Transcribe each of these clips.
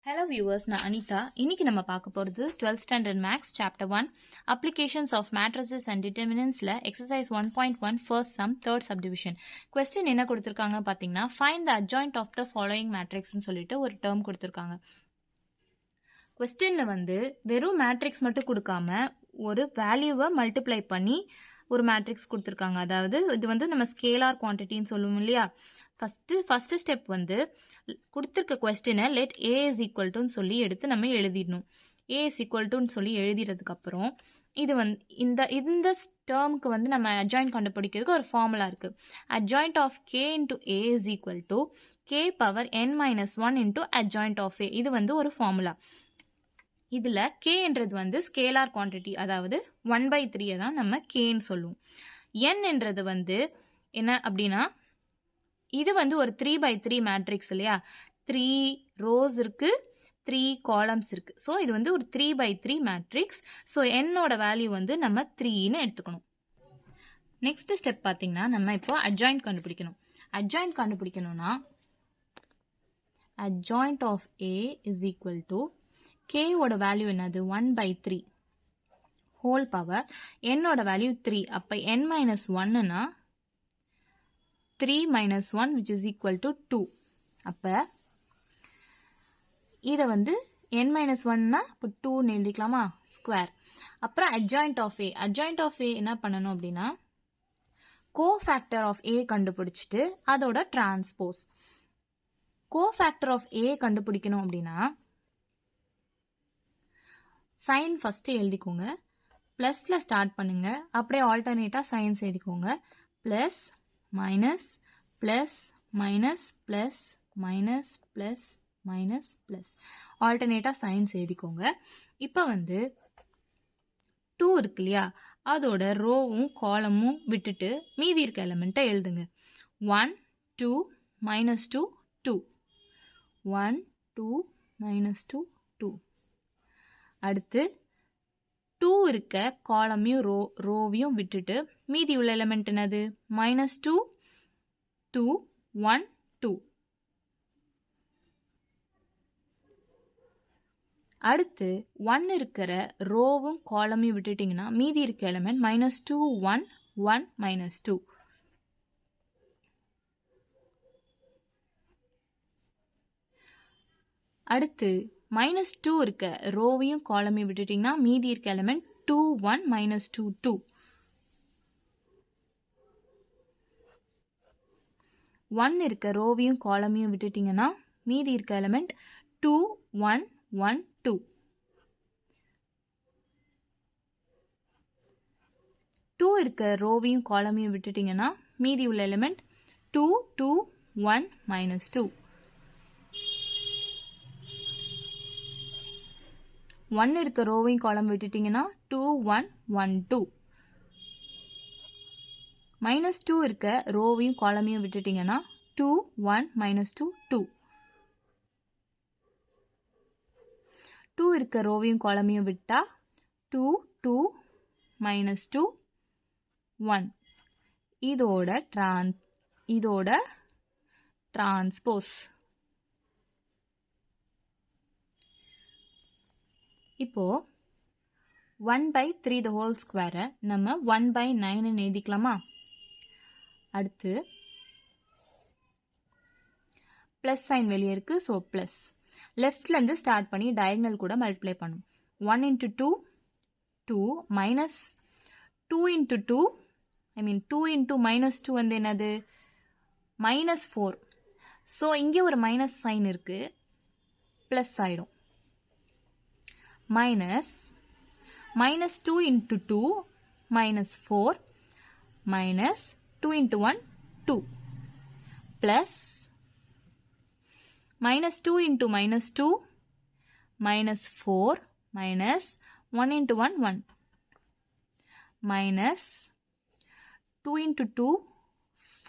Hello viewers, நான் அனிதா. இன்னைக்கு நம்ம பார்க்க போறது 12th standard maths chapter 1 applications of matrices and determinantsல exercise 1.1 first sum third subdivision. question என்ன கொடுத்திருக்காங்க பாத்தீங்கன்னா find the adjoint of the following matrix ன்னு சொல்லிட்டு ஒரு term கொடுத்திருக்காங்க. questionல வந்து வெறும் matrix மட்டும் கொடுக்காம ஒரு வேல்யூவை மல்டிப்ளை பண்ணி ஒரு மேட்ரிக்ஸ் கொடுத்துருக்காங்க. அதாவது இது வந்து நம்ம ஸ்கேலார் குவான்டிட்டின்னு சொல்லுவோம் இல்லையா. ஃபர்ஸ்ட் ஸ்டெப் வந்து கொடுத்துருக்க கொஸ்டினை லெட் ஏ இஸ் ஈக்குவல்ட்டுன்னு சொல்லி எடுத்து நம்ம எழுதிடணும். ஏ இஸ் ஈக்குவல்ட்டுன்னு சொல்லி எழுதிடுறதுக்கு அப்புறம் இது வந்து இந்த டேர்முக்கு வந்து நம்ம அட்ஜாயிண்ட் கண்டுபிடிக்கிறதுக்கு ஒரு ஃபார்முலா இருக்கு. Adjoint of K into A is equal to K power n minus 1 into adjoint of A. இது வந்து ஒரு ஃபார்முலா. இதில் கேன்றது வந்து ஸ்கேலார் குவான்டிட்டி, அதாவது 1/3 தான் நம்ம கேன்னு சொல்லுவோம். என் என்றது வந்து என்ன அப்படின்னா இது வந்து ஒரு 3/3 மேட்ரிக்ஸ் இல்லையா. 3 ரோஸ் இருக்கு, 3 காலம்ஸ் இருக்கு. ஸோ இது வந்து ஒரு 3/3 மேட்ரிக்ஸ். ஸோ என்னோட வேல்யூ வந்து நம்ம 3ன்னு எடுத்துக்கணும். நெக்ஸ்ட் ஸ்டெப் பார்த்தீங்கன்னா நம்ம இப்போ அட்ஜாயிண்ட் கண்டுபிடிக்கணும். அட்ஜாயிண்ட் கண்டுபிடிக்கணும்னா adjoint of A is equal to கேவோட வேல்யூ என்னது 1/3 ஹோல் பவர் என்னோட வேல்யூ 3. அப்போ n மைனஸ் 1னா 3 minus 1 which is equal to 2. அப்போ இதை வந்து n minus 1னா இப்போ 2ன்னு எழுதிக்கலாமா, ஸ்கொயர். அப்புறம் adjoint of a. adjoint of a என்ன பண்ணணும் அப்படின்னா கோஃபேக்டர் ஆஃப் a கண்டுபிடிச்சிட்டு அதோட டிரான்ஸ்போஸ். கோஃபேக்டர் ஆஃப் a கண்டுபிடிக்கணும் அப்படின்னா சைன் ஃபர்ஸ்ட் எழுதிக்கோங்க, ப்ளஸ்ல ஸ்டார்ட் பண்ணுங்க, அப்படியே ஆல்டர்னேட்டாக சைன்ஸ் எழுதிக்கோங்க. Plus minus plus minus plus minus plus minus plus ஆல்டர்னேட்டாக சைன்ஸ் எழுதிக்கோங்க. இப்போ வந்து 2 இருக்கு இல்லையா, அதோட ரோவும் காலமும் விட்டுட்டு மீதி இருக்க எலிமெண்ட்டை எழுதுங்க. 1 2 மைனஸ் 2 2 1 2 மைனஸ் 2 2. அடுத்து 2 இருக்க காலமையும் ரோவையும் விட்டுட்டு மீதி உள்ள எலிமெண்ட் என்னது மைனஸ் 2 2 1 2. அடுத்து 1 இருக்கிற ரோவும் காலமையும் விட்டுட்டிங்கன்னா மீதி இருக்க எலிமெண்ட் மைனஸ் 2 1 1 மைனஸ் 2. அடுத்து மைனஸ் 2 இருக்க ரோவையும் காலமையும் விட்டுட்டிங்கன்னா மீதி இருக்க எலிமெண்ட் 2 1 மைனஸ் 2 2. 1 இருக்க ரோவையும் காலமையும் விட்டுட்டிங்கன்னா மீதி இருக்க எலிமெண்ட் 2 1 1 2. 2 இருக்க ரோவையும் காலமையும் விட்டுட்டிங்கன்னா மீதி உள்ள எலிமெண்ட் 2 2 1 மைனஸ் 2. 1 இருக்க ரோவையும் காலம் விட்டுட்டிங்கன்னா 2 1 1 2. மைனஸ் 2 இருக்க ரோவையும் காலமையும் விட்டுட்டிங்கன்னா 2 1 மைனஸ் 2 2. 2 இருக்க ரோவையும் காலமையும் விட்டா 2 2 மைனஸ் 2 1. இதோட டிரான்ஸ்போஸ். இப்போ 1/3 the whole square நம்ம 1/9 எழுதிக்கலாமா. அடுத்து பிளஸ் சைன் வெளியே இருக்கு, ஸோ பிளஸ். லெஃப்ட்லேருந்து ஸ்டார்ட் பண்ணி டயகனல் கூட மல்டிப்ளை பண்ணும். 1 into 2 2 minus 2 into 2 2 into minus 2 வந்து என்னது மைனஸ் 4. ஸோ இங்கே ஒரு மைனஸ் சைன் இருக்கு, ப்ளஸ் ஆயிடும். minus 2 into 2 minus 4 minus 2 into 1 2 plus minus 2 into minus 2 minus 4 minus 1 into 1 1 minus 2 into 2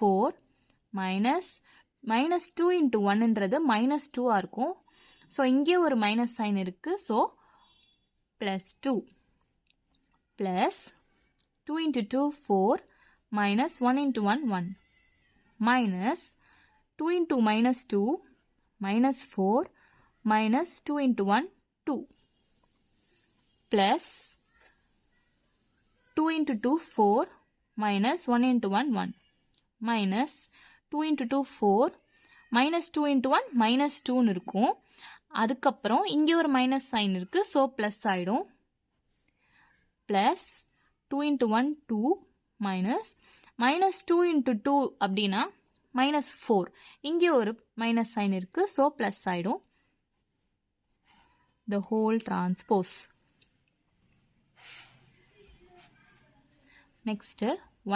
4 minus 2 into 1 என்றது minus 2 இருக்கும். ஸோ இங்கே ஒரு மைனஸ் சைன் இருக்கு, so plus 2 plus 2 into 2 4 minus 1 into 1 1 minus 2 into minus 2 minus 4 minus 2 into 1 2 plus 2 into 2 4 minus 1 into 1 1 minus 2 into 2 4 minus 2 into 1 minus 2 இருக்கும். அதுக்கப்புறம் இங்கே ஒரு minus sign இருக்கு, ஸோ ப்ளஸ் ஆகிடும். Plus 2 into 1 2 minus minus 2 into 2 அப்படின்னா minus 4, இங்கே ஒரு minus sign இருக்கு, ஸோ ப்ளஸ் ஆகிடும். the whole transpose. Next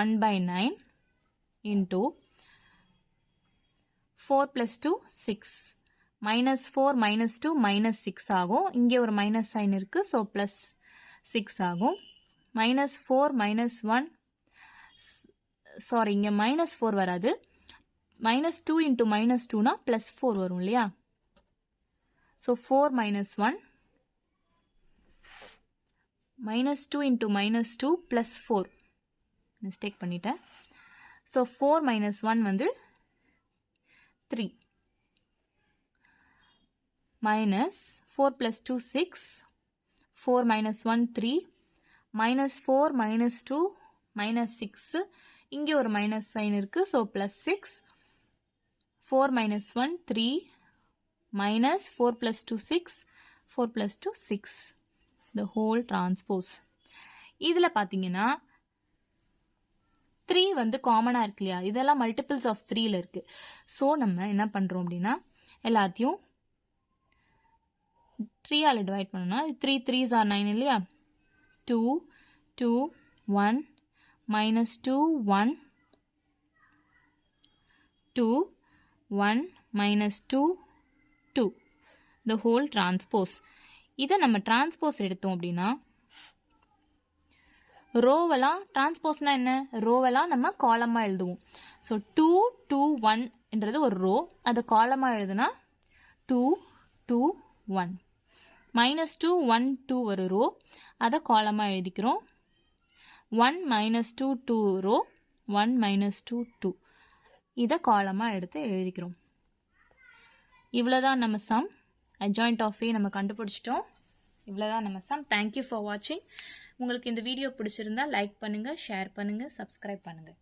1 by 9 into 4 plus 2 6 minus 4 minus 2 minus 6 ஆகும். இங்கே ஒரு மைனஸ் சைன் இருக்கு, ஸோ ப்ளஸ் 6 ஆகும். minus 4 minus 1 சாரி இங்கே minus 4 வராது, minus 2 into minus 2னா plus 4 வரும் இல்லையா. So 4 minus 1 minus 2 into minus 2 plus 4 mistake பண்ணிட்டேன். ஸோ 4 minus 1 வந்து 3 minus 4 plus 2 6 4 minus 1 3 minus 4 minus 2 minus 6 இங்கே ஒரு மைனஸ் சைன் இருக்கு, so plus 6 4 minus 1 3 minus 4 plus 2 6 4 plus 2 6 the whole transpose. இதில் பார்த்தீங்கன்னா 3 வந்து காமனாக இருக்கு இல்லையா, இதெல்லாம் மல்டிபிள்ஸ் ஆஃப் 3ல இருக்கு. ஸோ நம்ம என்ன பண்ணுறோம் அப்படின்னா எல்லாத்தையும் 3ஆல் டிவைட் பண்ணோம்னா 3 3s are 9 இல்லையா. 2 2 1 minus 2 1 2 1 minus 2 2 the whole transpose. இதை நம்ம டிரான்ஸ்போஸ் எடுத்தோம் அப்படின்னா ரோவெல்லாம் டிரான்ஸ்போஸ்னா என்ன, ரோவெல்லாம் நம்ம காலமாக எழுதுவோம். ஸோ 2 2 1ன்றது ஒரு ரோ, அதை காலமாக எழுதுனா 2 2 1 minus 2 1 2 ஒரு ரோ, அதை காலமாக எழுதிக்கிறோம். 1 minus 2 2 ரோ 1 minus 2 2 இதை காலமாக எடுத்து எழுதிக்கிறோம். இவ்வளோதான் நம்ம சம். adjoint of A நம்ம கண்டுபிடிச்சிட்டோம். இவ்வளோதான் நம்ம சம். தேங்க்யூ ஃபார் வாட்சிங். உங்களுக்கு இந்த வீடியோ பிடிச்சிருந்தா லைக் பண்ணுங்கள், ஷேர் பண்ணுங்கள், சப்ஸ்கிரைப் பண்ணுங்கள்.